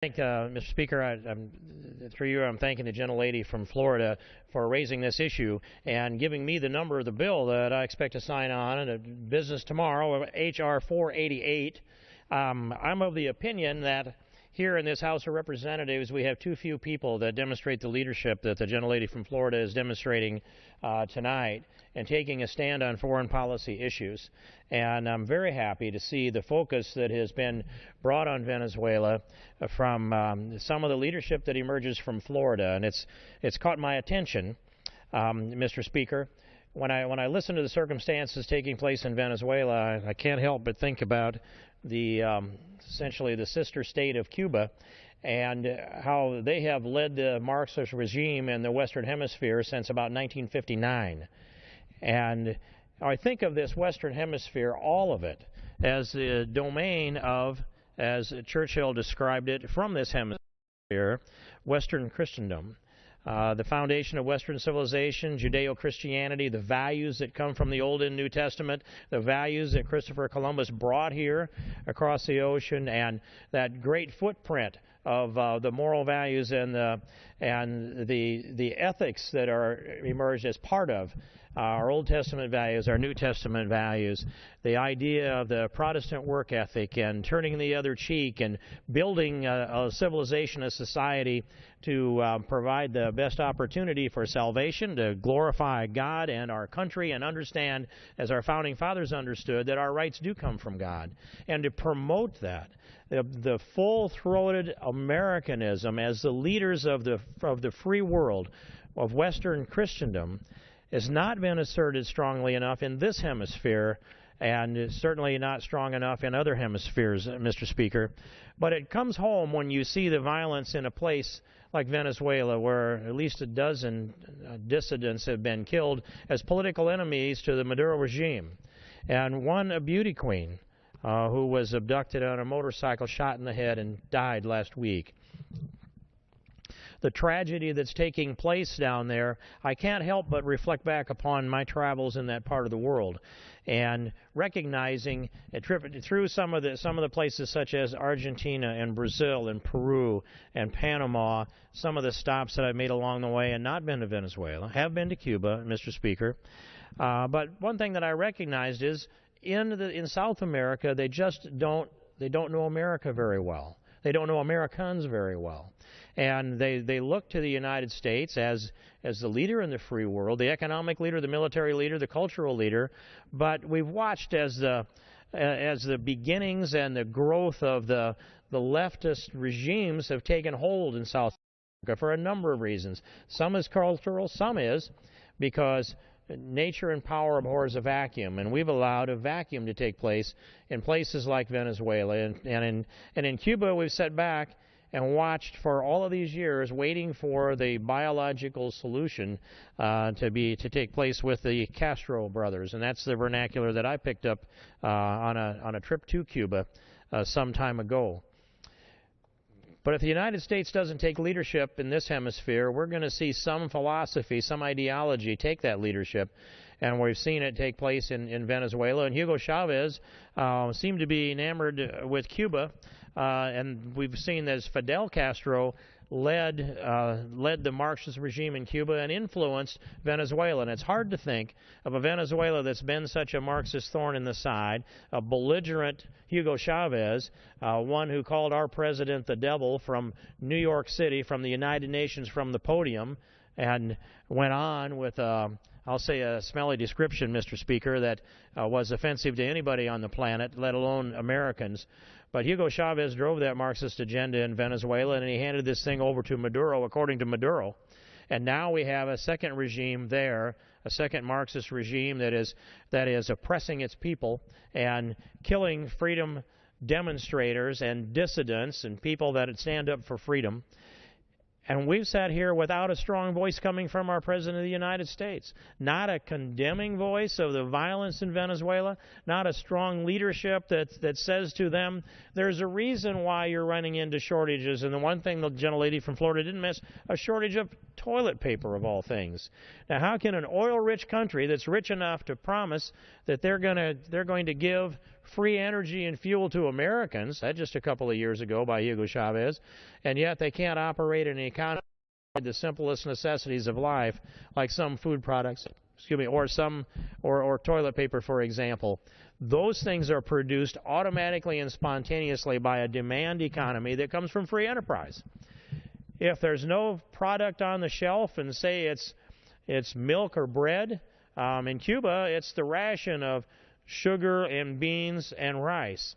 Mr. Speaker, through you, I'm thanking the gentlelady from Florida for raising this issue and giving me the number of the bill that I expect to sign on in business tomorrow, H.R. 488. I'm of the opinion that here in this House of Representatives, we have too few people that demonstrate the leadership that the gentlelady from Florida is demonstrating tonight and taking a stand on foreign policy issues. And I'm very happy to see the focus that has been brought on Venezuela from some of the leadership that emerges from Florida. And it's caught my attention, Mr. Speaker. When I listen to the circumstances taking place in Venezuela, I can't help but think about essentially the sister state of Cuba and how they have led the Marxist regime in the Western Hemisphere since about 1959. And I think of this Western Hemisphere, all of it, as the domain of, as Churchill described it, from this hemisphere, Western Christendom. The foundation of Western civilization, Judeo-Christianity, the values that come from the Old and New Testament, the values that Christopher Columbus brought here across the ocean, and that great footprint of the moral values and the ethics that are emerged as part of our Old Testament values, our New Testament values, the idea of the Protestant work ethic and turning the other cheek and building a civilization, a society to provide the best opportunity for salvation, to glorify God and our country and understand, as our founding fathers understood, that our rights do come from God, and to promote that. The full-throated Americanism as the leaders of the free world, of Western Christendom, has not been asserted strongly enough in this hemisphere, and is certainly not strong enough in other hemispheres, Mr. Speaker. But it comes home when you see the violence in a place like Venezuela, where at least a dozen dissidents have been killed as political enemies to the Maduro regime, and one a beauty queen who was abducted on a motorcycle, shot in the head, and died last week. The tragedy that's taking place down there, I can't help but reflect back upon my travels in that part of the world, and recognizing a trip through some of the places such as Argentina and Brazil and Peru and Panama, some of the stops that I've made along the way, and not been to Venezuela, have been to Cuba, Mr. Speaker. But one thing that I recognized is in South America, they don't know America very well. They don't know Americans very well. And they look to the United States as the leader in the free world, the economic leader, the military leader, the cultural leader. But we've watched as the beginnings and the growth of the leftist regimes have taken hold in South America for a number of reasons. Some is cultural, some is because nature and power abhors a vacuum, and we've allowed a vacuum to take place in places like Venezuela. And in Cuba, we've sat back and watched for all of these years, waiting for the biological solution to take place with the Castro brothers, and that's the vernacular that I picked up on a trip to Cuba some time ago. But if the United States doesn't take leadership in this hemisphere, we're going to see some philosophy, some ideology take that leadership. And we've seen it take place in Venezuela. And Hugo Chavez seemed to be enamored with Cuba. And we've seen as Fidel Castro led the Marxist regime in Cuba and influenced Venezuela. And it's hard to think of a Venezuela that's been such a Marxist thorn in the side, a belligerent Hugo Chavez, one who called our president the devil from New York City, from the United Nations, from the podium, and went on with, I'll say, a smelly description, Mr. Speaker, that was offensive to anybody on the planet, let alone Americans. But Hugo Chavez drove that Marxist agenda in Venezuela, and he handed this thing over to Maduro, according to Maduro. And now we have a second regime there, a second Marxist regime that is oppressing its people and killing freedom demonstrators and dissidents and people that stand up for freedom. And we've sat here without a strong voice coming from our President of the United States. Not a condemning voice of the violence in Venezuela, not a strong leadership that says to them, there's a reason why you're running into shortages. And the one thing the gentlelady from Florida didn't miss, a shortage of toilet paper of all things. Now, how can an oil-rich country that's rich enough to promise that they're going to give free energy and fuel to Americans. That just a couple of years ago by Hugo Chavez. And yet they can't operate an economy the simplest necessities of life, like some food products, or toilet paper, for example. Those things are produced automatically and spontaneously by a demand economy that comes from free enterprise. If there's no product on the shelf, and say it's milk or bread, in Cuba it's the ration of sugar and beans and rice.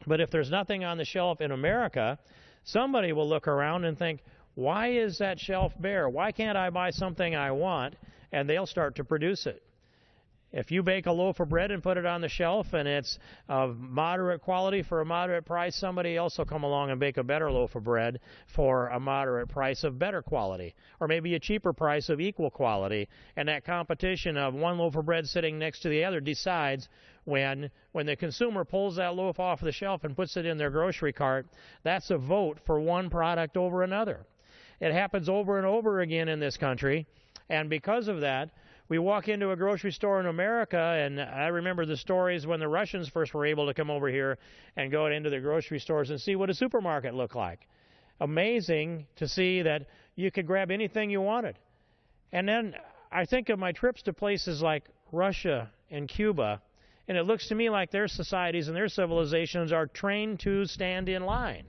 But if there's nothing on the shelf in America, somebody will look around and think, why is that shelf bare? Why can't I buy something I want? And they'll start to produce it. If you bake a loaf of bread and put it on the shelf and it's of moderate quality for a moderate price, somebody else will come along and bake a better loaf of bread for a moderate price of better quality, or maybe a cheaper price of equal quality. And that competition of one loaf of bread sitting next to the other decides when the consumer pulls that loaf off the shelf and puts it in their grocery cart, that's a vote for one product over another. It happens over and over again in this country, and because of that, we walk into a grocery store in America, and I remember the stories when the Russians first were able to come over here and go into the grocery stores and see what a supermarket looked like. Amazing to see that you could grab anything you wanted. And then I think of my trips to places like Russia and Cuba, and it looks to me like their societies and their civilizations are trained to stand in line.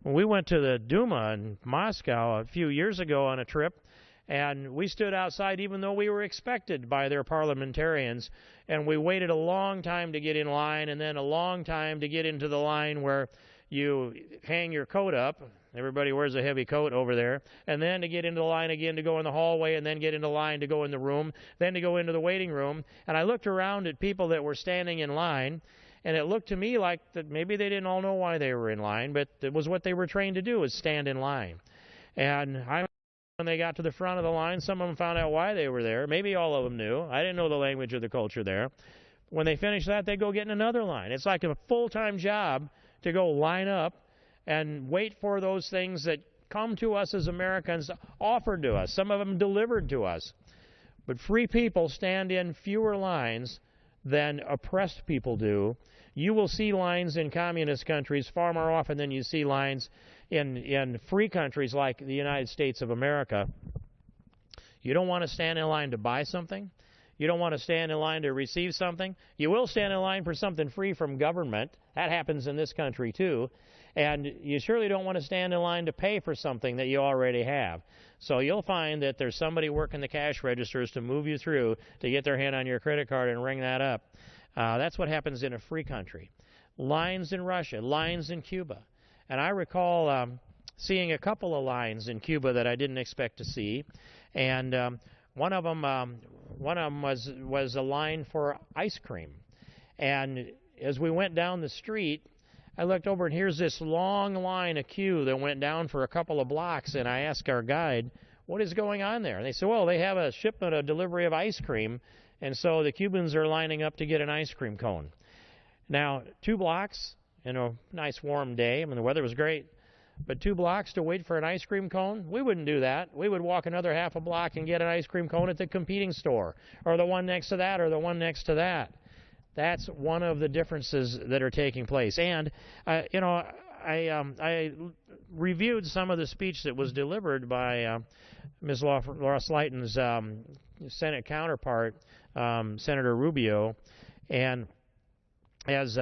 When we went to the Duma in Moscow a few years ago on a trip, and we stood outside even though we were expected by their parliamentarians, and we waited a long time to get in line, and then a long time to get into the line where you hang your coat up. Everybody wears a heavy coat over there. And then to get into the line again to go in the hallway, and then get into line to go in the room, then to go into the waiting room. And I looked around at people that were standing in line, and it looked to me like that maybe they didn't all know why they were in line, but it was what they were trained to do, is stand in line. And when they got to the front of the line, some of them found out why they were there. Maybe all of them knew. I didn't know the language or the culture there. When they finished that, they go get in another line. It's like a full-time job to go line up and wait for those things that come to us as Americans, offered to us, some of them delivered to us. But free people stand in fewer lines than oppressed people do. You will see lines in communist countries far more often than you see lines in free countries like the United States of America. You don't want to stand in line to buy something. You don't want to stand in line to receive something. You will stand in line for something free from government. That happens in this country too. And you surely don't want to stand in line to pay for something that you already have. So you'll find that there's somebody working the cash registers to move you through to get their hand on your credit card and ring that up. That's what happens in a free country. Lines in Russia, lines in Cuba. And I recall seeing a couple of lines in Cuba that I didn't expect to see. And one of them was a line for ice cream. And as we went down the street, I looked over, and here's this long line, a queue that went down for a couple of blocks, and I asked our guide, what is going on there? And they said, well, they have a shipment, a delivery of ice cream, and so the Cubans are lining up to get an ice cream cone. Now, 2 blocks in a nice warm day, I mean, the weather was great, but 2 blocks to wait for an ice cream cone? We wouldn't do that. We would walk another half a block and get an ice cream cone at the competing store, or the one next to that, or the one next to that. That's one of the differences that are taking place. And, I reviewed some of the speech that was delivered by Ms. Laura Slayton's Senate counterpart, Senator Rubio, and as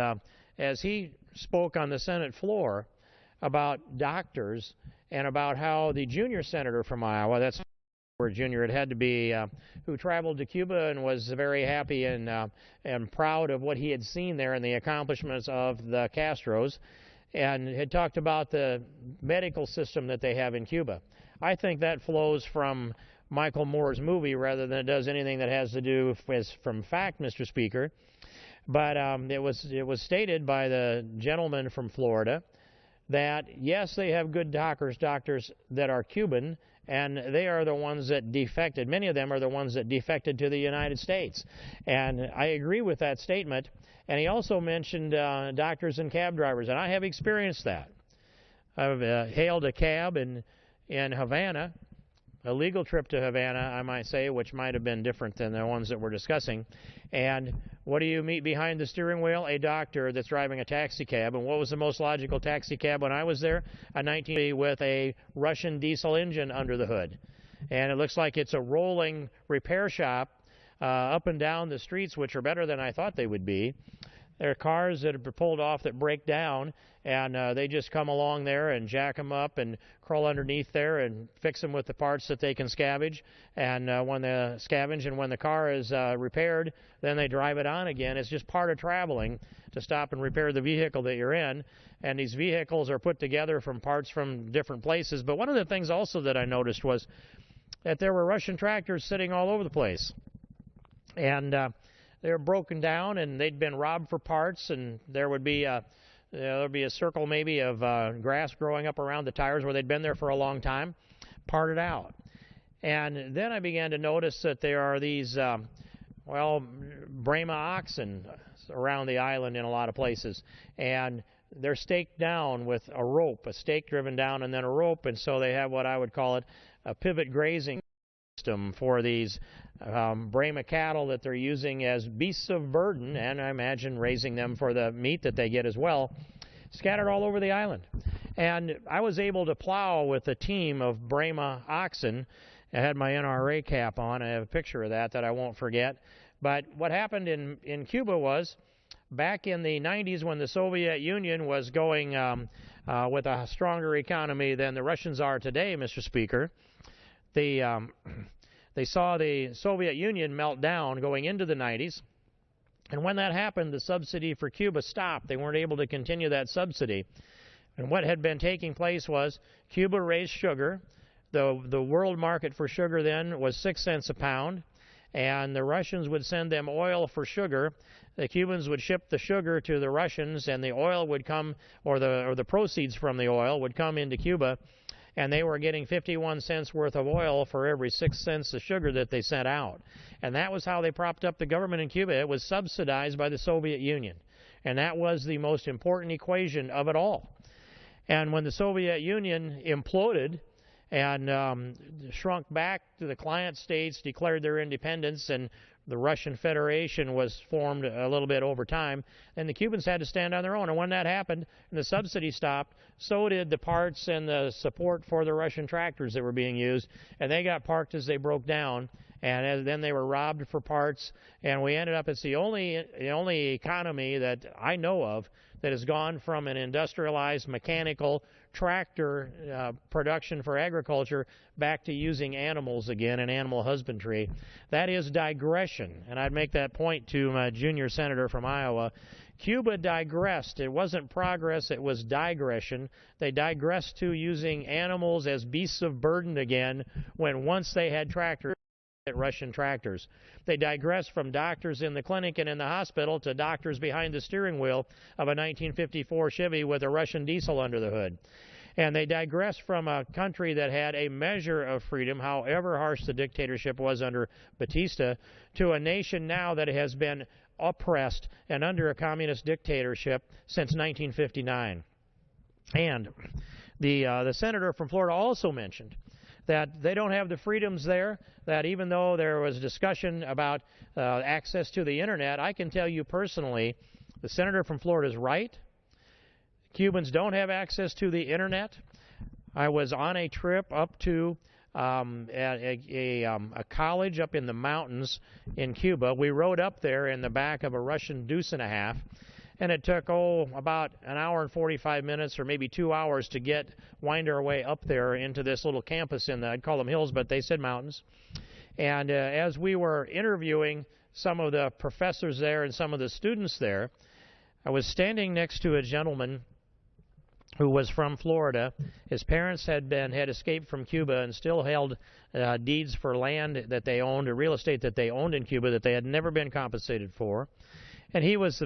he spoke on the Senate floor about doctors and about how the junior senator from Iowa, that's Junior, it had to be, who traveled to Cuba and was very happy and proud of what he had seen there and the accomplishments of the Castros, and had talked about the medical system that they have in Cuba. I think that flows from Michael Moore's movie rather than it does anything that has to do from fact, Mr. Speaker. But it was stated by the gentleman from Florida that, yes, they have good doctors that are Cuban, and they are the ones that defected. Many of them are the ones that defected to the United States. And I agree with that statement. And he also mentioned doctors and cab drivers, and I have experienced that. I've hailed a cab in Havana legal trip to Havana, I might say, which might have been different than the ones that we're discussing. And what do you meet behind the steering wheel? A doctor that's driving a taxi cab. And what was the most logical taxi cab when I was there? A 1980 with a Russian diesel engine under the hood. And it looks like it's a rolling repair shop up and down the streets, which are better than I thought they would be. There are cars that are pulled off that break down, and they just come along there and jack them up and crawl underneath there and fix them with the parts that they can scavenge. And when the car is repaired, then they drive it on again. It's just part of traveling to stop and repair the vehicle that you're in. And these vehicles are put together from parts from different places. But one of the things also that I noticed was that there were Russian tractors sitting all over the place. And they were broken down, and they'd been robbed for parts, and there would be a circle maybe of grass growing up around the tires where they'd been there for a long time, parted out. And then I began to notice that there are these, Brahma oxen around the island in a lot of places, and they're staked down with a rope, a stake driven down and then a rope, and so they have what I would call it a pivot grazing system for these Brahma cattle that they're using as beasts of burden, and I imagine raising them for the meat that they get as well, scattered all over the island. And I was able to plow with a team of Brahma oxen. I had my NRA cap on. I have a picture of that I won't forget. But what happened in Cuba was, back in the 90s when the Soviet Union was going with a stronger economy than the Russians are today, Mr. Speaker, they saw the Soviet Union melt down going into the 90s. And when that happened, the subsidy for Cuba stopped. They weren't able to continue that subsidy. And what had been taking place was Cuba raised sugar. The world market for sugar then was 6 cents a pound. And the Russians would send them oil for sugar. The Cubans would ship the sugar to the Russians, and the oil would come, or the proceeds from the oil would come into Cuba. And they were getting 51 cents worth of oil for every 6 cents of sugar that they sent out. And that was how they propped up the government in Cuba. It was subsidized by the Soviet Union. And that was the most important equation of it all. And when the Soviet Union imploded and shrunk back to the client states, declared their independence, and the Russian Federation was formed a little bit over time, and the Cubans had to stand on their own. And when that happened and the subsidy stopped, so did the parts and the support for the Russian tractors that were being used, and they got parked as they broke down, and then they were robbed for parts, and we ended up, it's the only economy that I know of that has gone from an industrialized mechanical tractor production for agriculture back to using animals again and animal husbandry. That is digression, and I'd make that point to my junior senator from Iowa. Cuba digressed. It wasn't progress, it was digression. They digressed to using animals as beasts of burden again when once they had tractors. Russian tractors. They digressed from doctors in the clinic and in the hospital to doctors behind the steering wheel of a 1954 Chevy with a Russian diesel under the hood. And they digressed from a country that had a measure of freedom, however harsh the dictatorship was under Batista, to a nation now that has been oppressed and under a communist dictatorship since 1959. And the senator from Florida also mentioned that they don't have the freedoms there, that even though there was discussion about access to the Internet, I can tell you personally, the senator from Florida is right. Cubans don't have access to the Internet. I was on a trip up to a college up in the mountains in Cuba. We rode up there in the back of a Russian deuce and a half, and it took, about an hour and 45 minutes or maybe 2 hours to wind our way up there into this little campus I'd call them hills, but they said mountains. And as we were interviewing some of the professors there and some of the students there, I was standing next to a gentleman who was from Florida. His parents had escaped from Cuba and still held deeds for land that they owned, or real estate that they owned in Cuba that they had never been compensated for. And he was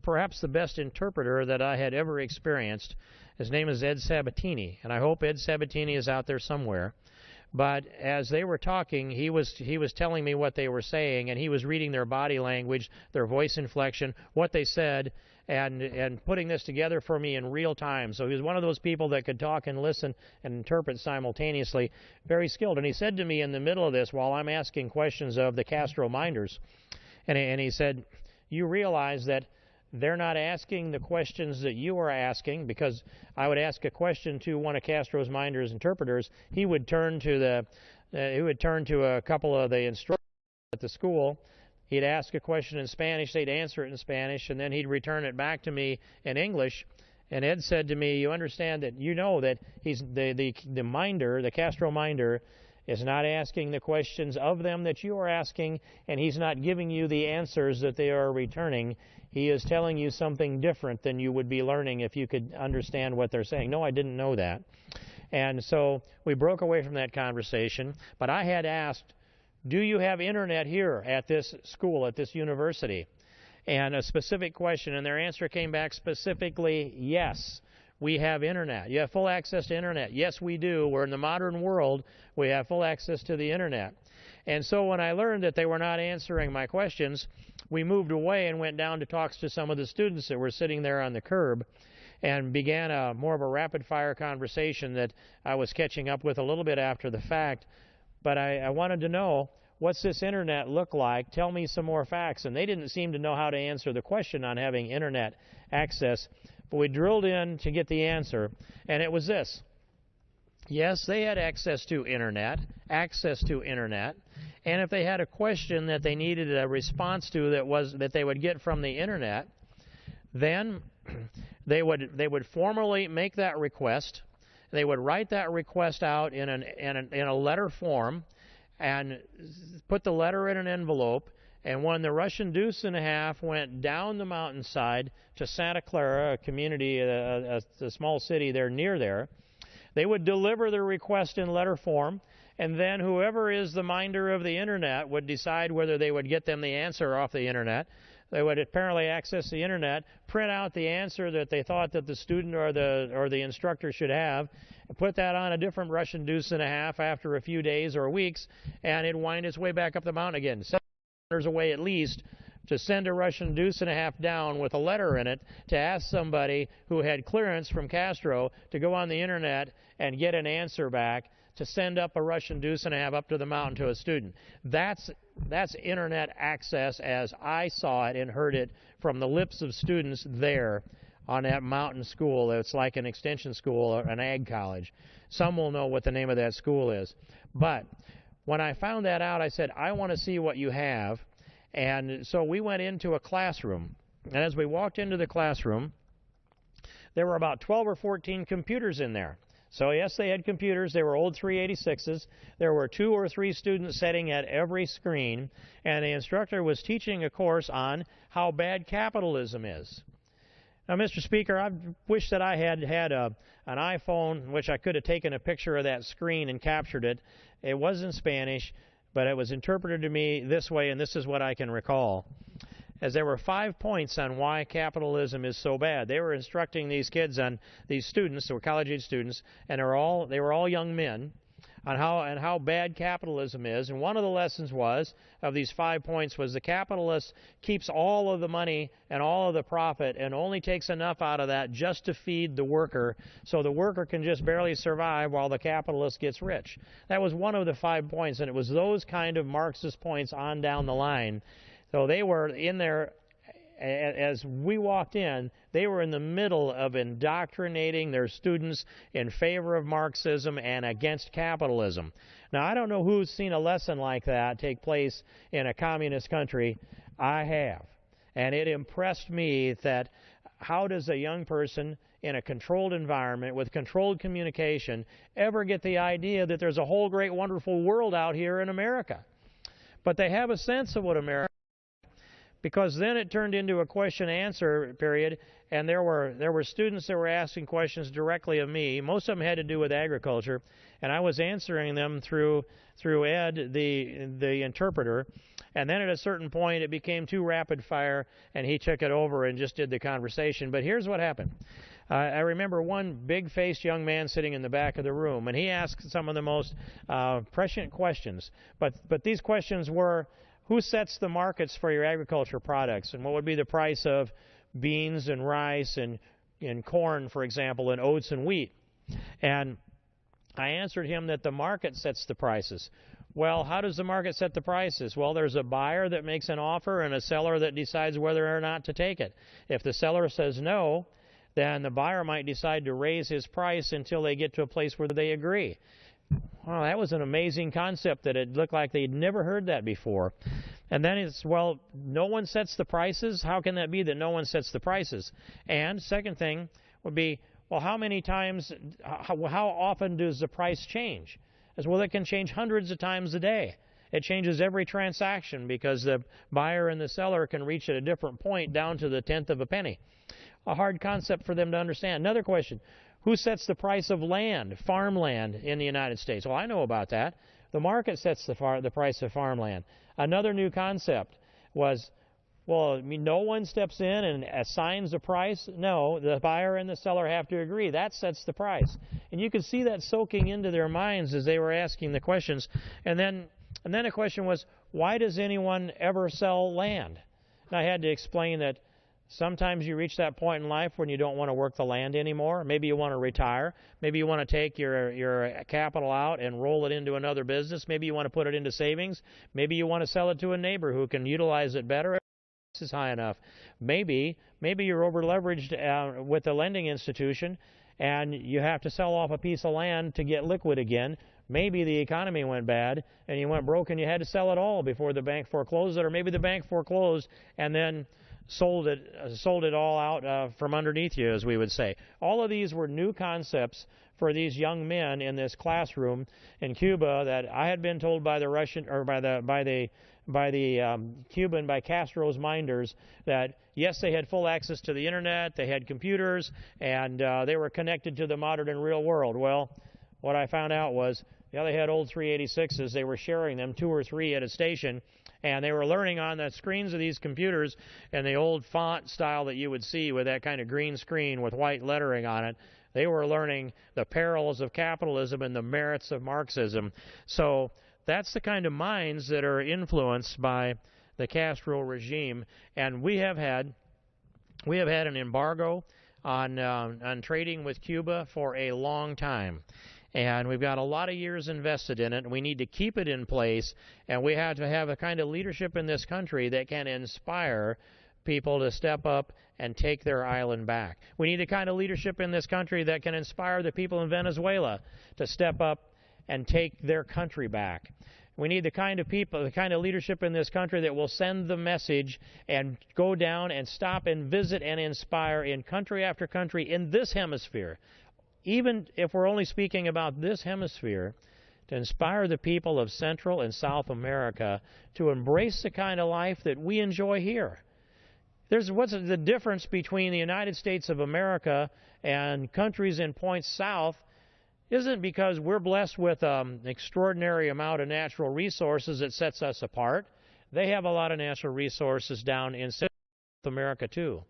perhaps the best interpreter that I had ever experienced. His name is Ed Sabatini, and I hope Ed Sabatini is out there somewhere. But as they were talking, he was telling me what they were saying, and he was reading their body language, their voice inflection, what they said, and putting this together for me in real time. So he was one of those people that could talk and listen and interpret simultaneously, very skilled. And he said to me in the middle of this, while I'm asking questions of the Castro minders, and he said, you realize that they're not asking the questions that you are asking, because I would ask a question to one of Castro's minders interpreters. He would turn to a couple of the instructors at the school. He'd ask a question in Spanish, they'd answer it in Spanish, and then he'd return it back to me in English. And Ed said to me, you understand that, you know that he's the minder, the Castro minder, is not asking the questions of them that you are asking, and he's not giving you the answers that they are returning. He is telling you something different than you would be learning if you could understand what they're saying. No, I didn't know that. And so we broke away from that conversation, but I had asked, do you have internet here at this school, at this university? And a specific question, and their answer came back specifically, yes, we have internet. You have full access to internet. Yes, we do. We're in the modern world. We have full access to the internet. And so when I learned that they were not answering my questions, we moved away and went down to talk to some of the students that were sitting there on the curb, and began more of a rapid-fire conversation that I was catching up with a little bit after the fact. But I wanted to know, what's this internet look like? Tell me some more facts. And they didn't seem to know how to answer the question on having internet access. But we drilled in to get the answer, and it was this. Yes, they had access to internet, and if they had a question that they needed a response to that they would get from the internet, then they would formally make that request. They would write that request out in a letter form and put the letter in an envelope. And when the Russian Deuce and a Half went down the mountainside to Santa Clara, a community, a small city there near there, they would deliver the request in letter form, and then whoever is the minder of the internet would decide whether they would get them the answer off the internet. They would apparently access the internet, print out the answer that they thought that the student or the instructor should have, and put that on a different Russian Deuce and a Half after a few days or weeks, and it'd wind its way back up the mountain again. 7 kilometers away at least, to send a Russian Deuce and a Half down with a letter in it to ask somebody who had clearance from Castro to go on the internet and get an answer back to send up a Russian Deuce and a Half up to the mountain to a student. That's internet access as I saw it and heard it from the lips of students there on that mountain school. It's like an extension school or an ag college. Some will know what the name of that school is. But when I found that out, I said, I want to see what you have. And so we went into a classroom. And as we walked into the classroom, there were about 12 or 14 computers in there. So yes, they had computers. They were old 386s. There were 2 or 3 students sitting at every screen, and the instructor was teaching a course on how bad capitalism is. Now, Mr. Speaker, I wish that I had an iPhone, which I could have taken a picture of that screen and captured it. It was in Spanish, but it was interpreted to me this way, and this is what I can recall. As there were 5 points on why capitalism is so bad. They were instructing these kids, on these students, they were college-age students, and they were all young men, on how bad capitalism is. And one of the lessons of these 5 points was the capitalist keeps all of the money and all of the profit and only takes enough out of that just to feed the worker, so the worker can just barely survive while the capitalist gets rich. That was one of the 5 points, and it was those kind of Marxist points on down the line. So they were in there, as we walked in, they were in the middle of indoctrinating their students in favor of Marxism and against capitalism. Now, I don't know who's seen a lesson like that take place in a communist country. I have. And it impressed me that how does a young person in a controlled environment with controlled communication ever get the idea that there's a whole great wonderful world out here in America? But they have a sense of what America, because then it turned into a question-answer period, and there were students that were asking questions directly of me. Most of them had to do with agriculture, and I was answering them through Ed, the interpreter. And then at a certain point, it became too rapid fire, and he took it over and just did the conversation. But here's what happened. I remember one big-faced young man sitting in the back of the room, and he asked some of the most prescient questions. But these questions were, who sets the markets for your agriculture products, and what would be the price of beans and rice and corn, for example, and oats and wheat. And I answered him that the market sets the prices. Well, how does the market set the prices? Well, there's a buyer that makes an offer and a seller that decides whether or not to take it. If the seller says no, then the buyer might decide to raise his price until they get to a place where they agree. Well, that was an amazing concept that it looked like they'd never heard that before. And then it's, well, no one sets the prices? How can that be that no one sets the prices? And second thing would be, well, how many times, how often does the price change? As well, it can change hundreds of times a day. It changes every transaction because the buyer and the seller can reach at a different point down to the tenth of a penny. A hard concept for them to understand. Another question, who sets the price of land, farmland in the United States? Well, I know about that. The market sets the price of farmland. Another new concept was, well, I mean, no one steps in and assigns a price. No, the buyer and the seller have to agree. That sets the price. And you could see that soaking into their minds as they were asking the questions. And then a question was, why does anyone ever sell land? And I had to explain that sometimes you reach that point in life when you don't want to work the land anymore. Maybe you want to retire. Maybe you want to take your capital out and roll it into another business. Maybe you want to put it into savings. Maybe you want to sell it to a neighbor who can utilize it better. Is high enough. Maybe you're over leveraged with the lending institution and you have to sell off a piece of land to get liquid again. Maybe the economy went bad and you went broke and you had to sell it all before the bank foreclosed it, or maybe the bank foreclosed and then sold it all out from underneath you, as we would say. All of these were new concepts for these young men in this classroom in Cuba that I had been told by the Russian, or by the Cuban, by Castro's minders, that yes, they had full access to the internet, they had computers, and they were connected to the modern and real world. Well, what I found out was, yeah, they had old 386s, they were sharing them, 2 or 3 at a station, and they were learning on the screens of these computers and the old font style that you would see with that kind of green screen with white lettering on it. They were learning the perils of capitalism and the merits of Marxism. So that's the kind of minds that are influenced by the Castro regime, and we have had an embargo on trading with Cuba for a long time, and we've got a lot of years invested in it, and we need to keep it in place, and we have to have a kind of leadership in this country that can inspire people to step up and take their island back. We need a kind of leadership in this country that can inspire the people in Venezuela to step up and take their country back. We need the kind of people, the kind of leadership in this country that will send the message and go down and stop and visit and inspire in country after country in this hemisphere. Even if we're only speaking about this hemisphere, to inspire the people of Central and South America to embrace the kind of life that we enjoy here. What's the difference between the United States of America and countries in points south isn't because we're blessed with an extraordinary amount of natural resources that sets us apart. They have a lot of natural resources down in South America too.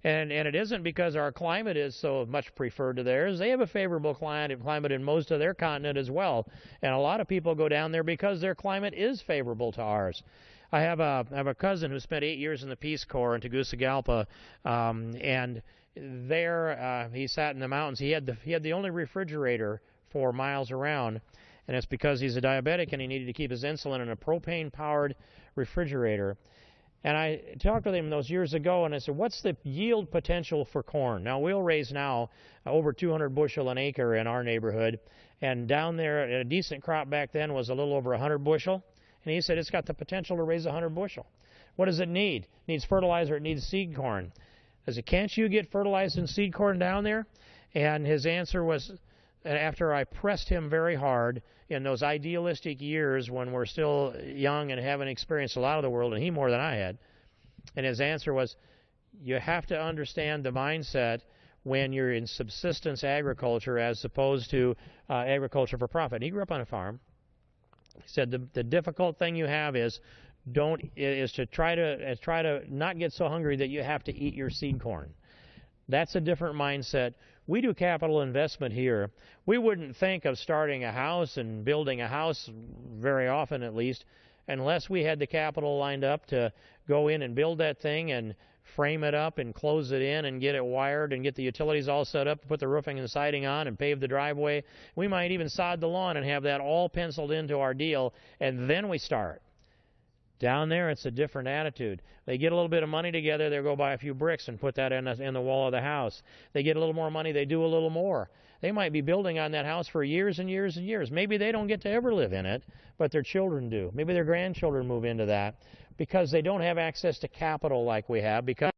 And it isn't because our climate is so much preferred to theirs. They have a favorable climate in most of their continent as well. And a lot of people go down there because their climate is favorable to ours. I have a cousin who spent 8 years in the Peace Corps in Tegucigalpa, and there he sat in the mountains. He had the only refrigerator for miles around, and it's because he's a diabetic and he needed to keep his insulin in a propane-powered refrigerator. And I talked with him those years ago, and I said, what's the yield potential for corn? Now, we'll raise now over 200 bushel an acre in our neighborhood, and down there, a decent crop back then was a little over 100 bushel. And he said it's got the potential to raise 100 bushel. What does it need? It needs fertilizer. It needs seed corn. I said, can't you get fertilized and seed corn down there? And his answer was, after I pressed him very hard in those idealistic years when we're still young and haven't experienced a lot of the world, and he more than I had, and his answer was, you have to understand the mindset when you're in subsistence agriculture as opposed to agriculture for profit. And he grew up on a farm. He said the difficult thing you have is to try to not get so hungry that you have to eat your seed corn. That's a different mindset. We do capital investment here. We wouldn't think of starting a house and building a house, very often at least, unless we had the capital lined up to go in and build that thing and frame it up and close it in and get it wired and get the utilities all set up, put the roofing and siding on and pave the driveway. We might even sod the lawn and have that all penciled into our deal, and then we start. Down there, it's a different attitude. They get a little bit of money together, they'll go buy a few bricks and put that in the wall of the house. They get a little more money, they do a little more. They might be building on that house for years and years and years. Maybe they don't get to ever live in it, but their children do. Maybe their grandchildren move into that because they don't have access to capital like we have. Because,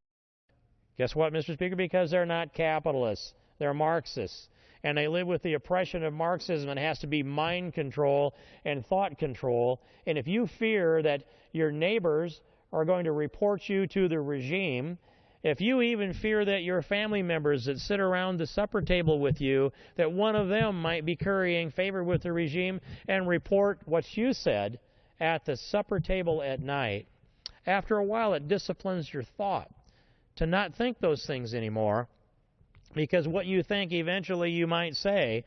guess what, Mr. Speaker? Because they're not capitalists. They're Marxists. And they live with the oppression of Marxism, and it has to be mind control and thought control. And if you fear that your neighbors are going to report you to the regime, if you even fear that your family members that sit around the supper table with you, that one of them might be currying favor with the regime and report what you said at the supper table at night, after a while it disciplines your thought to not think those things anymore. Because what you think eventually you might say,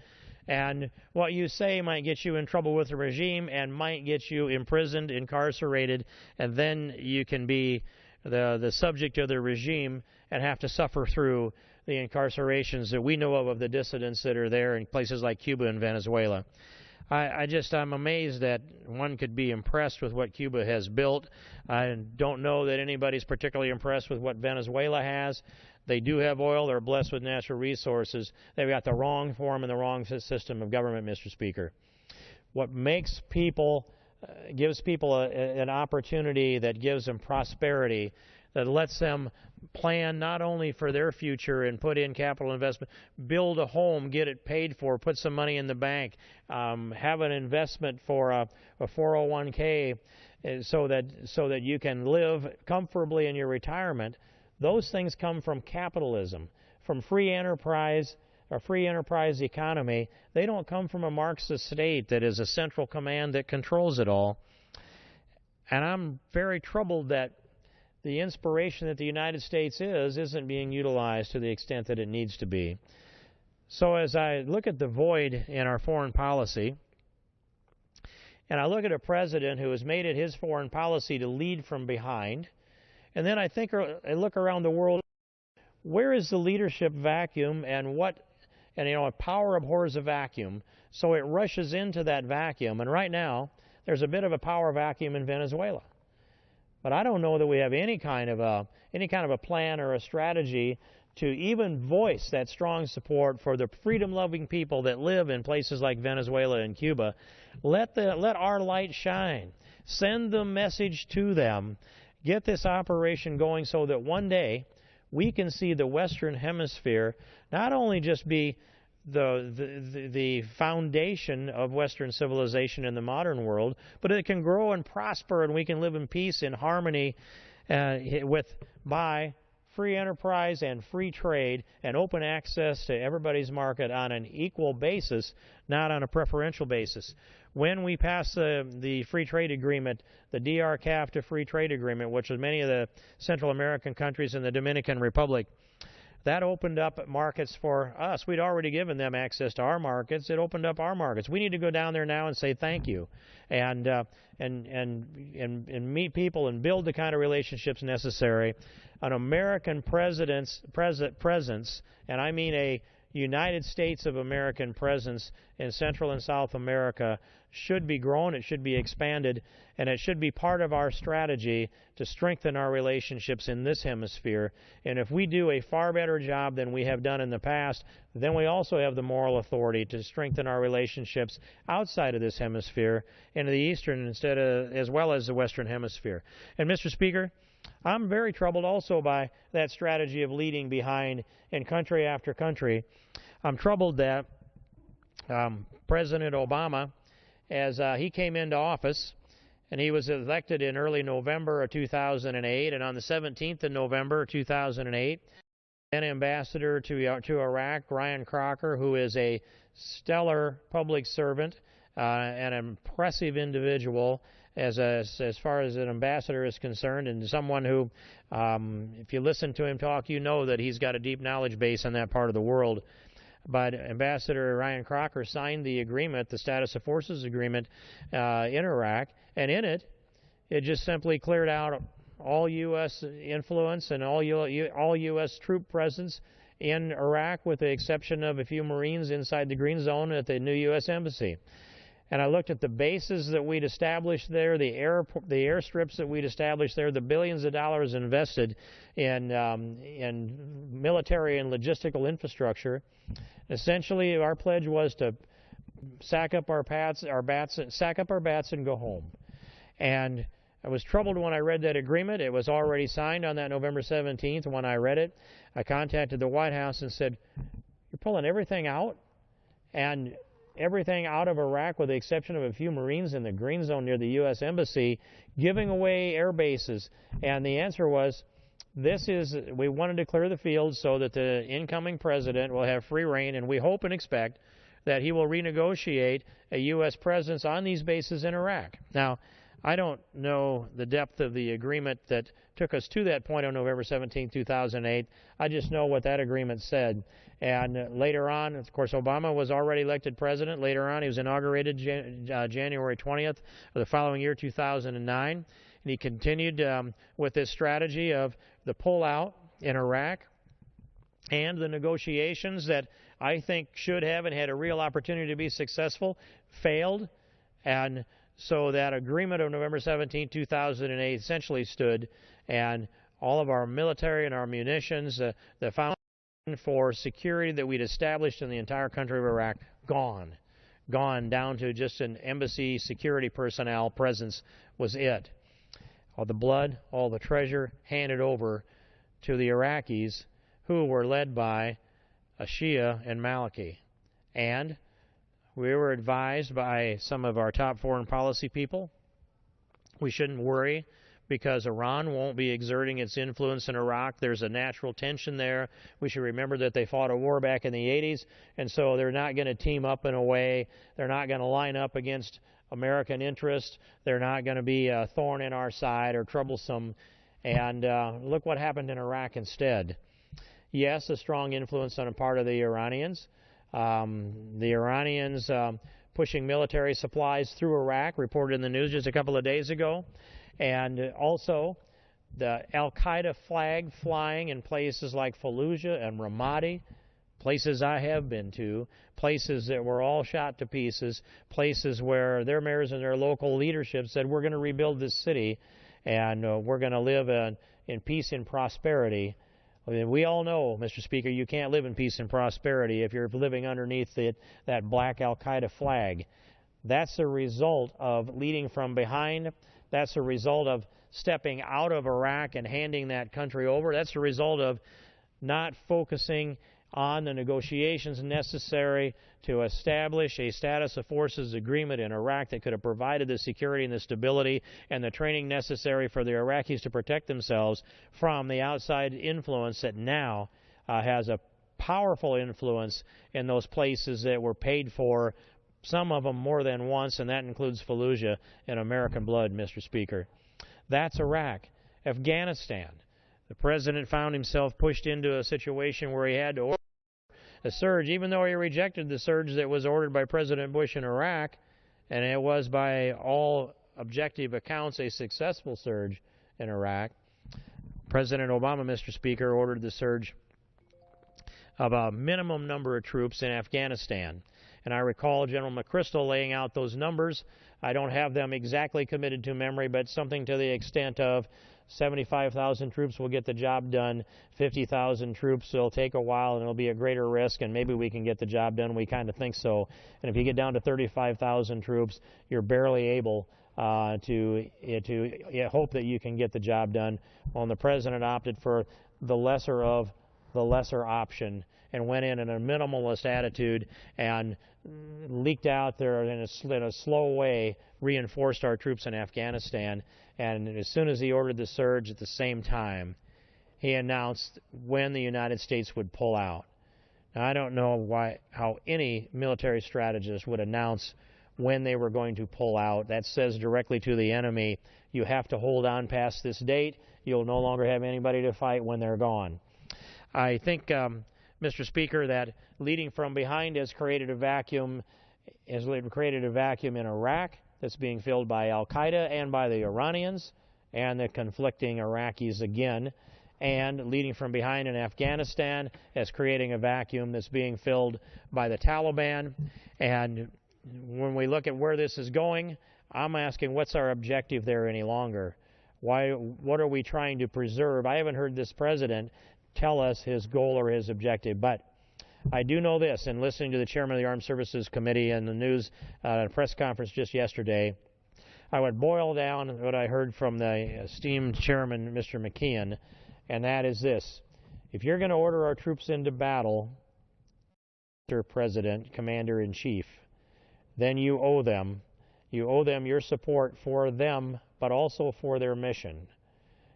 and what you say might get you in trouble with the regime and might get you imprisoned, incarcerated, and then you can be the subject of the regime and have to suffer through the incarcerations that we know of the dissidents that are there in places like Cuba and Venezuela. I'm amazed that one could be impressed with what Cuba has built. I don't know that anybody's particularly impressed with what Venezuela has. They do have oil. They're blessed with natural resources. They've got the wrong form and the wrong system of government, Mr. Speaker. What makes people, gives people an opportunity that gives them prosperity, that lets them plan not only for their future and put in capital investment, build a home, get it paid for, put some money in the bank, have an investment for a 401k so that you can live comfortably in your retirement. Those things come from capitalism, from free enterprise or free enterprise economy. They don't come from a Marxist state that is a central command that controls it all. And I'm very troubled that the inspiration that the United States isn't being utilized to the extent that it needs to be. So as I look at the void in our foreign policy, and I look at a president who has made it his foreign policy to lead from behind, and then I look around the world, where is the leadership vacuum, and power abhors a vacuum, so it rushes into that vacuum. And right now, there's a bit of a power vacuum in Venezuela. But I don't know that we have any kind of a plan or a strategy to even voice that strong support for the freedom-loving people that live in places like Venezuela and Cuba. Let our light shine. Send the message to them. Get this operation going so that one day we can see the Western Hemisphere not only just be the foundation of Western civilization in the modern world, but it can grow and prosper, and we can live in peace and harmony by free enterprise and free trade and open access to everybody's market on an equal basis, not on a preferential basis. When we passed the free trade agreement, the DR-CAFTA free trade agreement, which was many of the Central American countries and the Dominican Republic, that opened up markets for us. We'd already given them access to our markets. It opened up our markets. We need to go down there now and say thank you, and meet people and build the kind of relationships necessary. An American presence, and I mean a United States of American presence in Central and South America, should be grown, it should be expanded, and it should be part of our strategy to strengthen our relationships in this hemisphere. And if we do a far better job than we have done in the past, then we also have the moral authority to strengthen our relationships outside of this hemisphere into the eastern as well as the western hemisphere. And Mr. Speaker, I'm very troubled also by that strategy of leading behind in country after country. I'm troubled that President Obama, as he came into office, and he was elected in early November of 2008, and on the 17th of November 2008, then Ambassador to Iraq, Ryan Crocker, who is a stellar public servant, an impressive individual as far as an ambassador is concerned, and someone who, if you listen to him talk, you know that he's got a deep knowledge base in that part of the world. But Ambassador Ryan Crocker signed the agreement, the Status of Forces Agreement in Iraq, and in it just simply cleared out all U.S. influence and all U.S. troop presence in Iraq, with the exception of a few Marines inside the green zone at the new U.S. Embassy. And I looked at the bases that we'd established there, the airstrips that we'd established there, the billions of dollars invested in military and logistical infrastructure. Essentially, our pledge was to sack up our bats and go home. And I was troubled when I read that agreement. It was already signed on that November 17th. When I read it, I contacted the White House and said, "You're pulling everything out? And everything out of Iraq with the exception of a few Marines in the green zone near the U.S. Embassy, giving away air bases?" And the answer was, we wanted to clear the field so that the incoming president will have free rein, and we hope and expect that he will renegotiate a U.S. presence on these bases in Iraq. Now, I don't know the depth of the agreement that took us to that point on November 17, 2008. I just know what that agreement said. And later on, of course, Obama was already elected president. Later on, he was inaugurated January 20th of the following year, 2009. And he continued with this strategy of the pullout in Iraq and the negotiations that I think should have and had a real opportunity to be successful, failed. And so that agreement of November 17, 2008 essentially stood, and all of our military and our munitions, the foundation for security that we'd established in the entire country of Iraq, gone down to just an embassy security personnel presence was it. All the blood, all the treasure handed over to the Iraqis, who were led by a Shia and Maliki. And we were advised by some of our top foreign policy people we shouldn't worry because Iran won't be exerting its influence in Iraq. There's a natural tension there. We should remember that they fought a war back in the 80s, and so they're not going to team up in a way. They're not going to line up against American interest. They're not going to be a thorn in our side or troublesome. And look what happened in Iraq instead. Yes, a strong influence on a part of the Iranians. The Iranians pushing military supplies through Iraq, reported in the news just a couple of days ago. And also the al-Qaeda flag flying in places like Fallujah and Ramadi, places I have been to, places that were all shot to pieces, places where their mayors and their local leadership said, we're going to rebuild this city and we're going to live in peace and prosperity. I mean, we all know, Mr. Speaker, you can't live in peace and prosperity if you're living underneath that black al-Qaeda flag. That's a result of leading from behind. That's a result of stepping out of Iraq and handing that country over. That's a result of not focusing on the negotiations necessary to establish a status of forces agreement in Iraq that could have provided the security and the stability and the training necessary for the Iraqis to protect themselves from the outside influence that now has a powerful influence in those places that were paid for, some of them more than once, and that includes Fallujah, in American blood, Mr. Speaker. That's Iraq. Afghanistan. The president found himself pushed into a situation where he had to order a surge, even though he rejected the surge that was ordered by President Bush in Iraq, and it was by all objective accounts a successful surge in Iraq. President Obama, Mr. Speaker, ordered the surge of a minimum number of troops in Afghanistan. And I recall General McChrystal laying out those numbers. I don't have them exactly committed to memory, but something to the extent of 75,000 troops will get the job done, 50,000 troops will take a while and it'll be a greater risk, and maybe we can get the job done. We kind of think so. And if you get down to 35,000 troops, you're barely able to hope that you can get the job done. Well, the president opted for the lesser of the lesser option and went in a minimalist attitude and leaked out there in a slow way, reinforced our troops in Afghanistan. And as soon as he ordered the surge, at the same time, he announced when the United States would pull out. Now, I don't know how any military strategist would announce when they were going to pull out. That says directly to the enemy, you have to hold on past this date. You'll no longer have anybody to fight when they're gone. I think, Mr. Speaker, that leading from behind has created a vacuum in Iraq that's being filled by al-Qaeda and by the Iranians, and the conflicting Iraqis again, and leading from behind in Afghanistan as creating a vacuum that's being filled by the Taliban. And when we look at where this is going, I'm asking, what's our objective there any longer? What are we trying to preserve? I haven't heard this president tell us his goal or his objective, but I do know this, in listening to the chairman of the Armed Services Committee and the news press conference just yesterday, I would boil down what I heard from the esteemed chairman, Mr. McKeon, and that is this: if you're going to order our troops into battle, Mr. President, Commander-in-Chief, then you owe them your support for them, but also for their mission.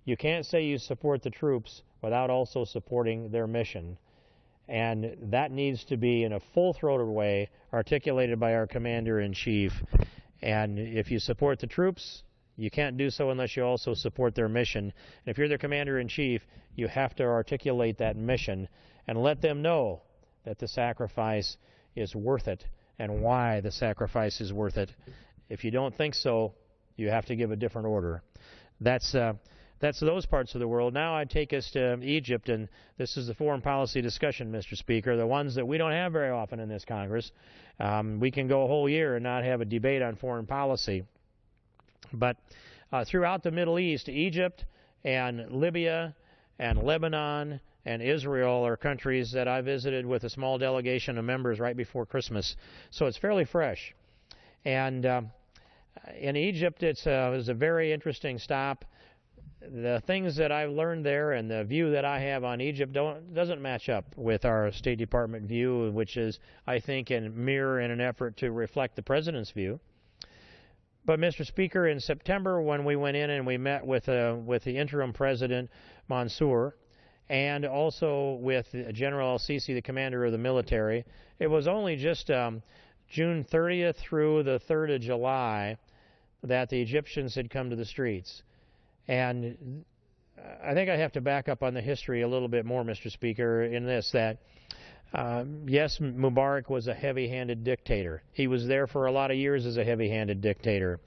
You can't say you support the troops without also supporting their mission. And that needs to be in a full-throated way articulated by our Commander-in-Chief. And if you support the troops, you can't do so unless you also support their mission. And if you're their Commander-in-Chief, you have to articulate that mission and let them know that the sacrifice is worth it and why the sacrifice is worth it. If you don't think so, you have to give a different order. That's those parts of the world. Now I take us to Egypt, and this is the foreign policy discussion, Mr. Speaker, the ones that we don't have very often in this Congress. We can go a whole year and not have a debate on foreign policy. But throughout the Middle East, Egypt and Libya and Lebanon and Israel are countries that I visited with a small delegation of members right before Christmas. So it's fairly fresh. And in Egypt, it was a very interesting stop. The things that I've learned there and the view that I have on Egypt doesn't match up with our State Department view, which is, I think, a mirror in an effort to reflect the President's view. But, Mr. Speaker, in September, when we went in and we met with the interim President, Mansour, and also with General al-Sisi, the commander of the military, it was only just June 30th through the 3rd of July that the Egyptians had come to the streets. And I think I have to back up on the history a little bit more, Mr. Speaker, in this, that yes, Mubarak was a heavy-handed dictator. He was there for a lot of years as a heavy-handed dictator.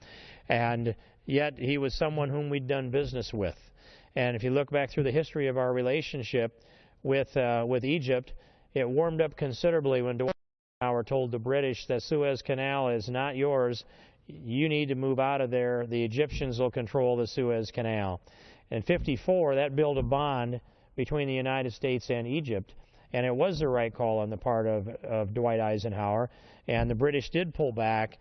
And yet he was someone whom we'd done business with. And if you look back through the history of our relationship with Egypt, it warmed up considerably when Dwight Eisenhower told the British that Suez Canal is not yours. You need to move out of there. The Egyptians will control the Suez Canal. In '54, that built a bond between the United States and Egypt, and it was the right call on the part of Dwight Eisenhower. And the British did pull back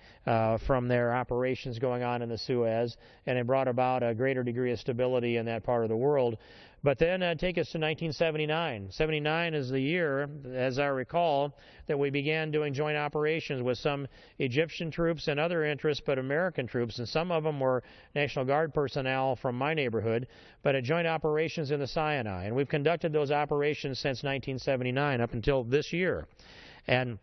from their operations going on in the Suez, and it brought about a greater degree of stability in that part of the world. But then take us to 1979. 79 is the year, as I recall, that we began doing joint operations with some Egyptian troops and other interests, but American troops, and some of them were National Guard personnel from my neighborhood, but at joint operations in the Sinai. And we've conducted those operations since 1979 up until this year. And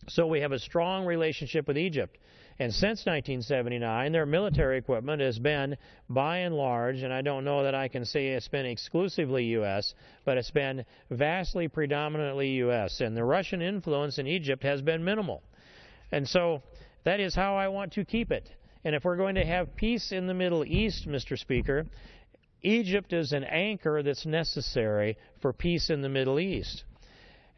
so we have a strong relationship with Egypt. And since 1979, their military equipment has been, by and large, and I don't know that I can say it's been exclusively U.S., but it's been vastly predominantly U.S., and the Russian influence in Egypt has been minimal. And so that is how I want to keep it. And if we're going to have peace in the Middle East, Mr. Speaker, Egypt is an anchor that's necessary for peace in the Middle East.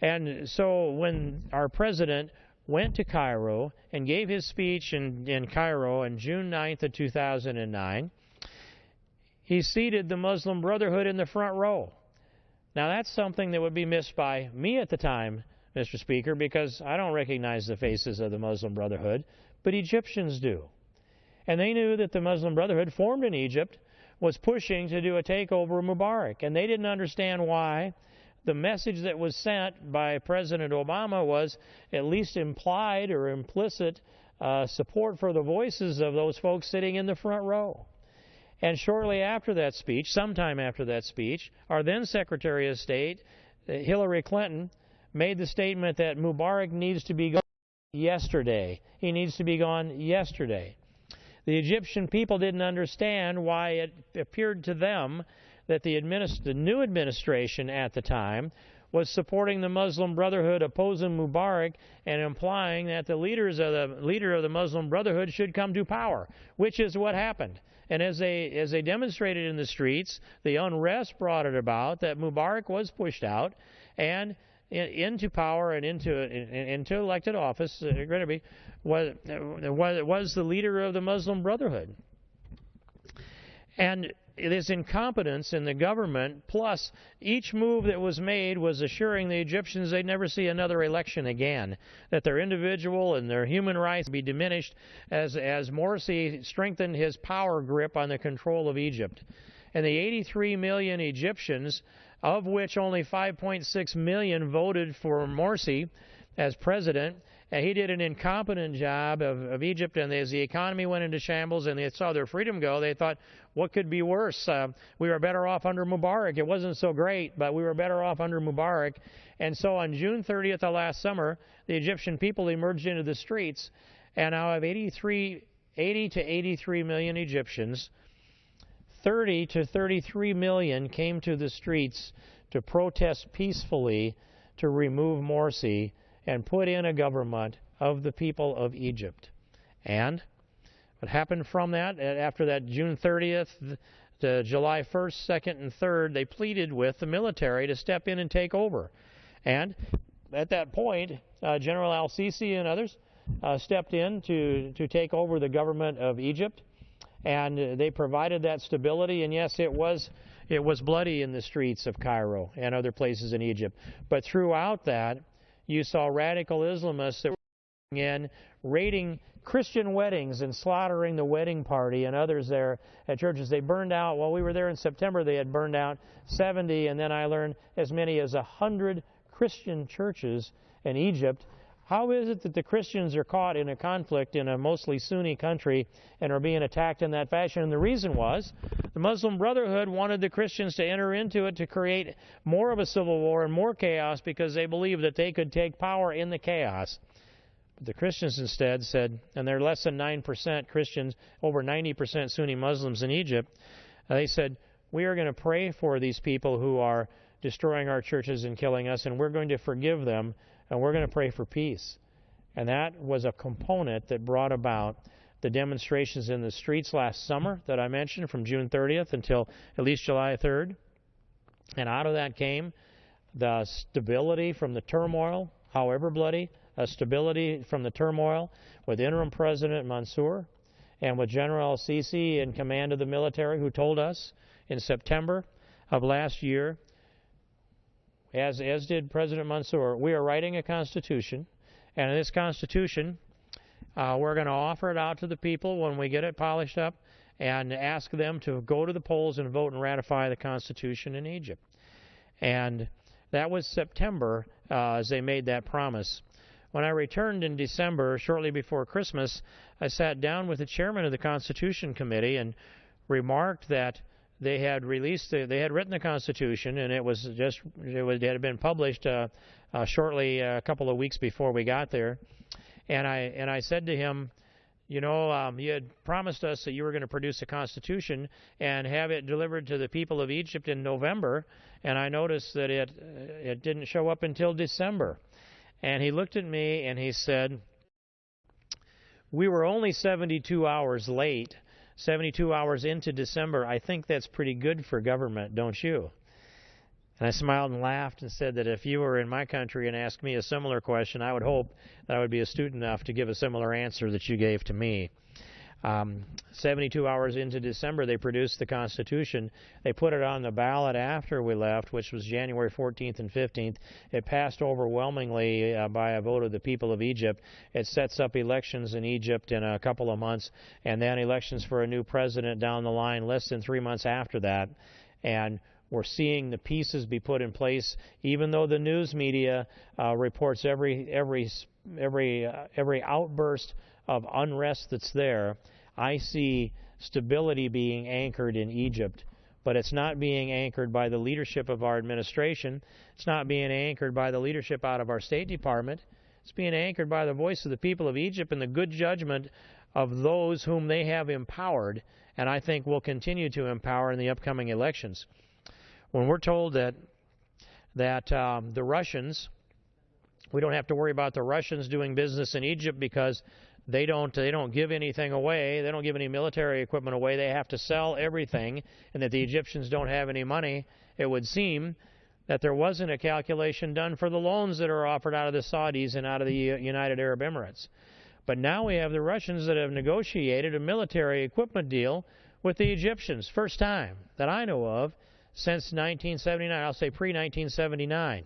And so when our president went to Cairo and gave his speech in Cairo on June 9th of 2009, he seated the Muslim Brotherhood in the front row. Now, that's something that would be missed by me at the time, Mr. Speaker, because I don't recognize the faces of the Muslim Brotherhood, but Egyptians do. And they knew that the Muslim Brotherhood, formed in Egypt, was pushing to do a takeover of Mubarak, and they didn't understand why. The message that was sent by President Obama was at least implied or implicit support for the voices of those folks sitting in the front row. And shortly after that speech, sometime after that speech, our then Secretary of State, Hillary Clinton, made the statement that Mubarak needs to be gone yesterday. He needs to be gone yesterday. The Egyptian people didn't understand why it appeared to them that the new administration at the time was supporting the Muslim Brotherhood, opposing Mubarak, and implying that the leader of the Muslim Brotherhood should come to power, which is what happened. And as they demonstrated in the streets, the unrest brought it about that Mubarak was pushed out and into power and into elected office. Was the leader of the Muslim Brotherhood. And this incompetence in the government, plus each move that was made was assuring the Egyptians they'd never see another election again, that their individual and their human rights would be diminished as Morsi strengthened his power grip on the control of Egypt. And the 83 million Egyptians, of which only 5.6 million voted for Morsi as president, he did an incompetent job of Egypt, and as the economy went into shambles and they saw their freedom go, they thought, what could be worse? We were better off under Mubarak. It wasn't so great, but we were better off under Mubarak. And so on June 30th of last summer, the Egyptian people emerged into the streets, and out of 80 to 83 million Egyptians, 30 to 33 million came to the streets to protest peacefully to remove Morsi and put in a government of the people of Egypt. And what happened from that, after that June 30th to July 1st, 2nd, and 3rd, they pleaded with the military to step in and take over. And at that point, General al-Sisi and others stepped in to take over the government of Egypt. And they provided that stability. And yes, it was bloody in the streets of Cairo and other places in Egypt. But throughout that, you saw radical Islamists that were coming in, raiding Christian weddings and slaughtering the wedding party and others there at churches. They burned out, while we were there in September, they had burned out 70, and then I learned as many as 100 Christian churches in Egypt. How is it that the Christians are caught in a conflict in a mostly Sunni country and are being attacked in that fashion? And the reason was the Muslim Brotherhood wanted the Christians to enter into it to create more of a civil war and more chaos because they believed that they could take power in the chaos. But the Christians instead said, and they're less than 9% Christians, over 90% Sunni Muslims in Egypt, they said, we are going to pray for these people who are destroying our churches and killing us, and we're going to forgive them, and we're going to pray for peace. And that was a component that brought about the demonstrations in the streets last summer that I mentioned from June 30th until at least July 3rd. And out of that came the stability from the turmoil, however bloody, a stability from the turmoil with interim President Mansour and with General al-Sisi in command of the military, who told us in September of last year, as did President Mansour, we are writing a constitution, and in this constitution, we're going to offer it out to the people when we get it polished up and ask them to go to the polls and vote and ratify the constitution in Egypt. And that was September as they made that promise. When I returned in December, shortly before Christmas, I sat down with the chairman of the Constitution Committee and remarked that they had written the Constitution, and it had been published shortly a couple of weeks before we got there. And I said to him, you know, you had promised us that you were going to produce a Constitution and have it delivered to the people of Egypt in November, and I noticed that it didn't show up until December. And he looked at me and he said, we were only 72 hours late. 72 hours into December. I think that's pretty good for government, don't you? And I smiled and laughed and said that if you were in my country and asked me a similar question, I would hope that I would be astute enough to give a similar answer that you gave to me. 72 hours into December, they produced the Constitution. They put it on the ballot after we left, which was January 14th and 15th. It passed overwhelmingly by a vote of the people of Egypt. It sets up elections in Egypt in a couple of months, and then elections for a new president down the line less than 3 months after that. And we're seeing the pieces be put in place, even though the news media reports every outburst of unrest that's there. I see stability being anchored in Egypt, but it's not being anchored by the leadership of our administration. It's not being anchored by the leadership out of our State Department. It's being anchored by the voice of the people of Egypt and the good judgment of those whom they have empowered, and I think will continue to empower in the upcoming elections. When we're told that that the Russians, we don't have to worry about the Russians doing business in Egypt because they don't give anything away. They don't give any military equipment away. They have to sell everything, and that the Egyptians don't have any money. It would seem that there wasn't a calculation done for the loans that are offered out of the Saudis and out of the United Arab Emirates. But now we have the Russians that have negotiated a military equipment deal with the Egyptians. First time that I know of since 1979. I'll say pre-1979.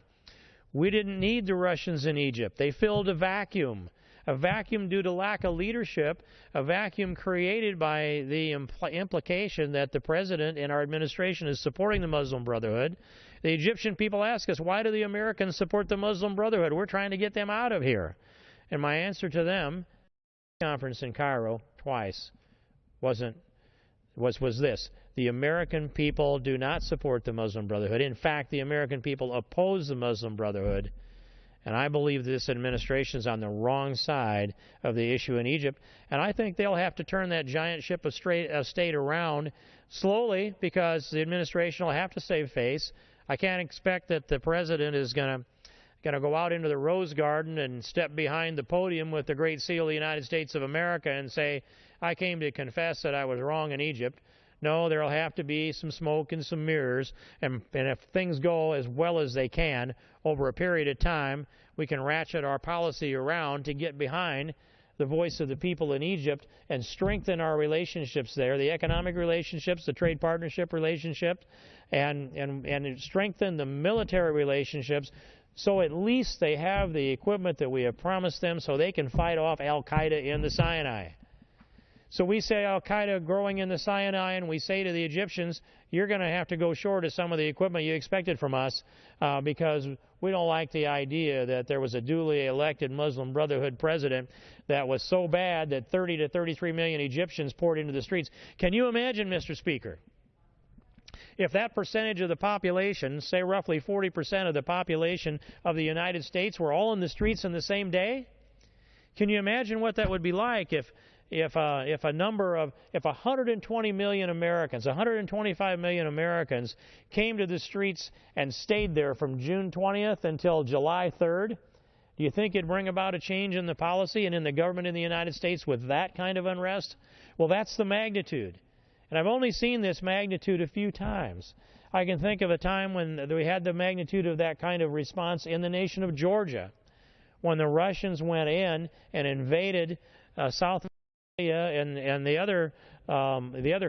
We didn't need the Russians in Egypt. They filled a vacuum due to lack of leadership, a vacuum created by the implication that the president and our administration is supporting the Muslim Brotherhood. The Egyptian people ask us, why do the Americans support the Muslim Brotherhood? We're trying to get them out of here. And my answer to them, conference in Cairo twice, was this: the American people do not support the Muslim Brotherhood. In fact, the American people oppose the Muslim Brotherhood. And I believe this administration is on the wrong side of the issue in Egypt. And I think they'll have to turn that giant ship of state around slowly, because the administration will have to save face. I can't expect that the president is going to go out into the Rose Garden and step behind the podium with the Great Seal of the United States of America and say, I came to confess that I was wrong in Egypt. No, there will have to be some smoke and some mirrors, and if things go as well as they can over a period of time, we can ratchet our policy around to get behind the voice of the people in Egypt and strengthen our relationships there, the economic relationships, the trade partnership relationships, and strengthen the military relationships, so at least they have the equipment that we have promised them so they can fight off Al-Qaeda in the Sinai. So we say Al-Qaeda growing in the Sinai, and we say to the Egyptians, you're going to have to go short of some of the equipment you expected from us because we don't like the idea that there was a duly elected Muslim Brotherhood president that was so bad that 30 to 33 million Egyptians poured into the streets. Can you imagine, Mr. Speaker, if that percentage of the population, say roughly 40% of the population of the United States, were all in the streets in the same day? Can you imagine what that would be like if 120 million Americans, 125 million Americans came to the streets and stayed there from June 20th until July 3rd? Do you think it'd bring about a change in the policy and in the government in the United States with that kind of unrest? Well, that's the magnitude. And I've only seen this magnitude a few times. I can think of a time when we had the magnitude of that kind of response in the nation of Georgia, when the Russians went in and invaded South and the other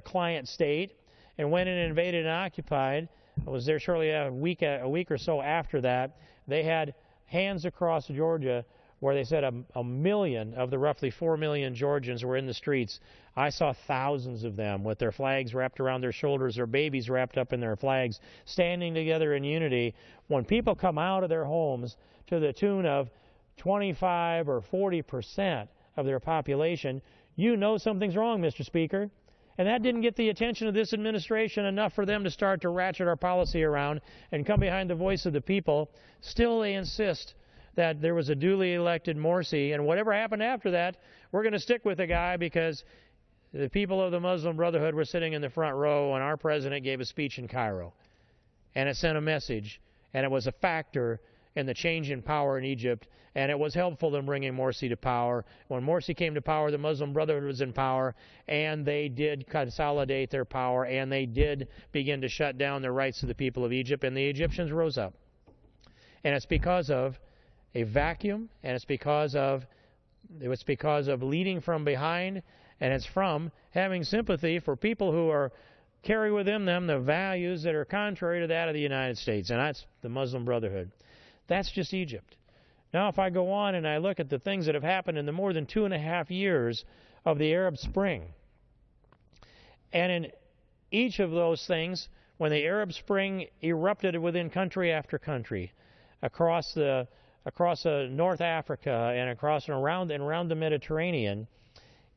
client state, and went in and invaded and occupied. I was there shortly a week or so after that. They had hands across Georgia where they said a million of the roughly 4 million Georgians were in the streets. I saw thousands of them with their flags wrapped around their shoulders, their babies wrapped up in their flags, standing together in unity. When people come out of their homes to the tune of 25 or 40% of their population, you know something's wrong, Mr. Speaker. And that didn't get the attention of this administration enough for them to start to ratchet our policy around and come behind the voice of the people. Still, they insist that there was a duly elected Morsi, and whatever happened after that, we're going to stick with the guy because the people of the Muslim Brotherhood were sitting in the front row when our president gave a speech in Cairo. And it sent a message, and it was a factor in the change in power in Egypt, and it was helpful in bringing Morsi to power. When Morsi came to power, the Muslim Brotherhood was in power, and they did consolidate their power, and they did begin to shut down the rights of the people of Egypt, and the Egyptians rose up. And it's because of a vacuum, and it's because of leading from behind, and it's from having sympathy for people who carry within them the values that are contrary to that of the United States, and that's the Muslim Brotherhood. That's just Egypt. Now, if I go on and I look at the things that have happened in the more than 2.5 years of the Arab Spring, and in each of those things, when the Arab Spring erupted within country after country, across North Africa and around the Mediterranean,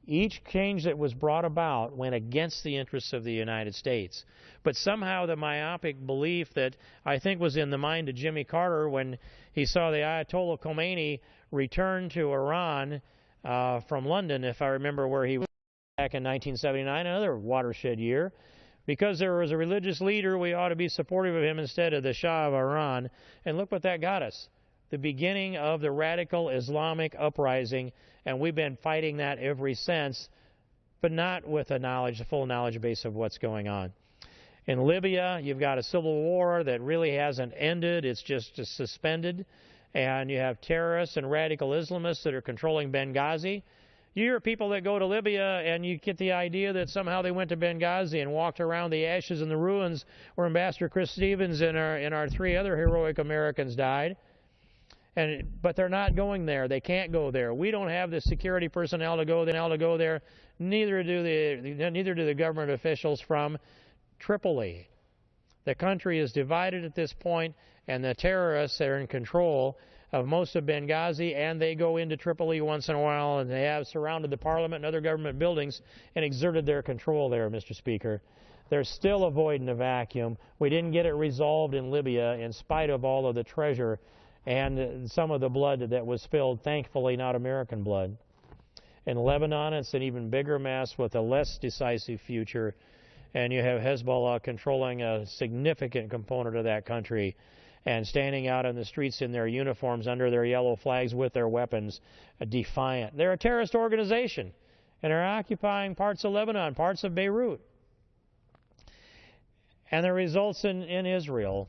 each change that was brought about went against the interests of the United States. But somehow the myopic belief that I think was in the mind of Jimmy Carter when he saw the Ayatollah Khomeini return to Iran from London, if I remember where he was back in 1979, another watershed year, Because there was a religious leader, we ought to be supportive of him instead of the Shah of Iran. And look what that got us. The beginning of the radical Islamic uprising, and we've been fighting that ever since, but not with a full knowledge base of what's going on. In Libya, you've got a civil war that really hasn't ended. It's just suspended. And you have terrorists and radical Islamists that are controlling Benghazi. You hear people that go to Libya and you get the idea that somehow they went to Benghazi and walked around the ashes and the ruins where Ambassador Chris Stevens and our three other heroic Americans died. But they're not going there. They can't go there. We don't have the security personnel to go there. Neither do the government officials from Tripoli. The country is divided at this point, and the terrorists are in control of most of Benghazi, and they go into Tripoli once in a while, and they have surrounded the parliament and other government buildings and exerted their control there, Mr. Speaker. They're still avoiding a vacuum. We didn't get it resolved in Libya in spite of all of the treasure and some of the blood that was spilled, thankfully not American blood. In Lebanon, it's an even bigger mess with a less decisive future, and you have Hezbollah controlling a significant component of that country and standing out in the streets in their uniforms under their yellow flags with their weapons, defiant. They're a terrorist organization, and they're occupying parts of Lebanon, parts of Beirut. And the results in Israel,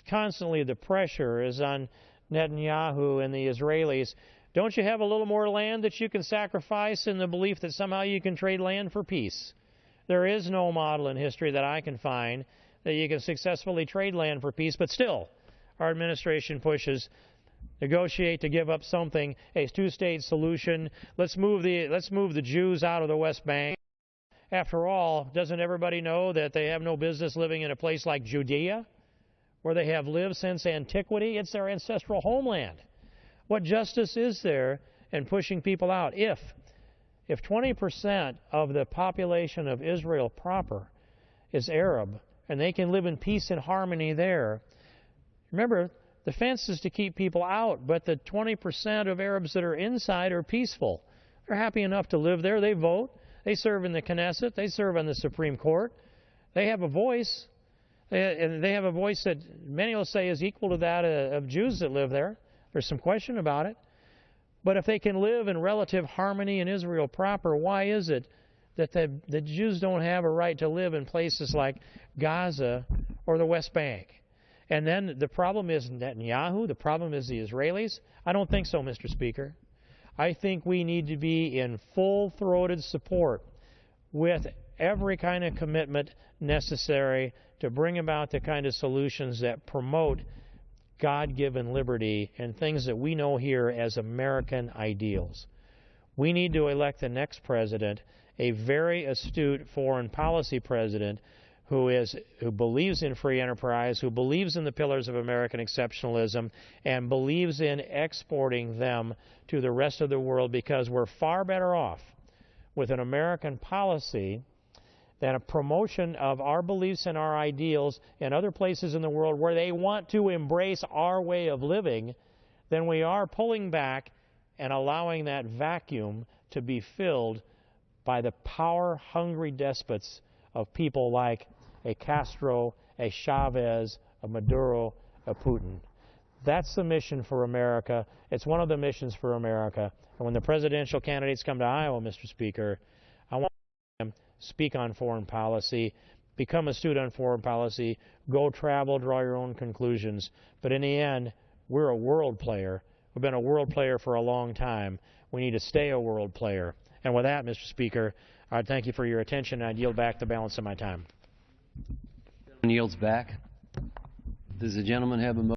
constantly the pressure is on Netanyahu and the Israelis. Don't you have a little more land that you can sacrifice in the belief that somehow you can trade land for peace? There is no model in history that I can find that you can successfully trade land for peace, but still, our administration pushes, negotiate to give up something, a two-state solution. Let's move the Jews out of the West Bank. After all, doesn't everybody know that they have no business living in a place like Judea, where they have lived since antiquity? It's their ancestral homeland. What justice is there in pushing people out? If 20% of the population of Israel proper is Arab, and they can live in peace and harmony there, remember, the fence is to keep people out, but the 20% of Arabs that are inside are peaceful. They're happy enough to live there. They vote. They serve in the Knesset. They serve on the Supreme Court. They have a voice. And they have a voice that many will say is equal to that of Jews that live there. There's some question about it. But if they can live in relative harmony in Israel proper, why is it that the Jews don't have a right to live in places like Gaza or the West Bank? And then the problem is Netanyahu, the problem is the Israelis? I don't think so, Mr. Speaker. I think we need to be in full-throated support with every kind of commitment necessary to bring about the kind of solutions that promote God-given liberty and things that we know here as American ideals. We need to elect the next president, a very astute foreign policy president who believes in free enterprise, who believes in the pillars of American exceptionalism, and believes in exporting them to the rest of the world, because we're far better off with an American policy than a promotion of our beliefs and our ideals in other places in the world where they want to embrace our way of living than we are pulling back and allowing that vacuum to be filled by the power-hungry despots of people like a Castro, a Chavez, a Maduro, a Putin. That's the mission for America. It's one of the missions for America. And when the presidential candidates come to Iowa, Mr. Speaker, I want them to speak on foreign policy, become astute on foreign policy, go travel, draw your own conclusions. But in the end, we're a world player. We've been a world player for a long time. We need to stay a world player. And with that, Mr. Speaker, I thank you for your attention, and I yield back the balance of my time. Yields back. Does the gentleman have a motion?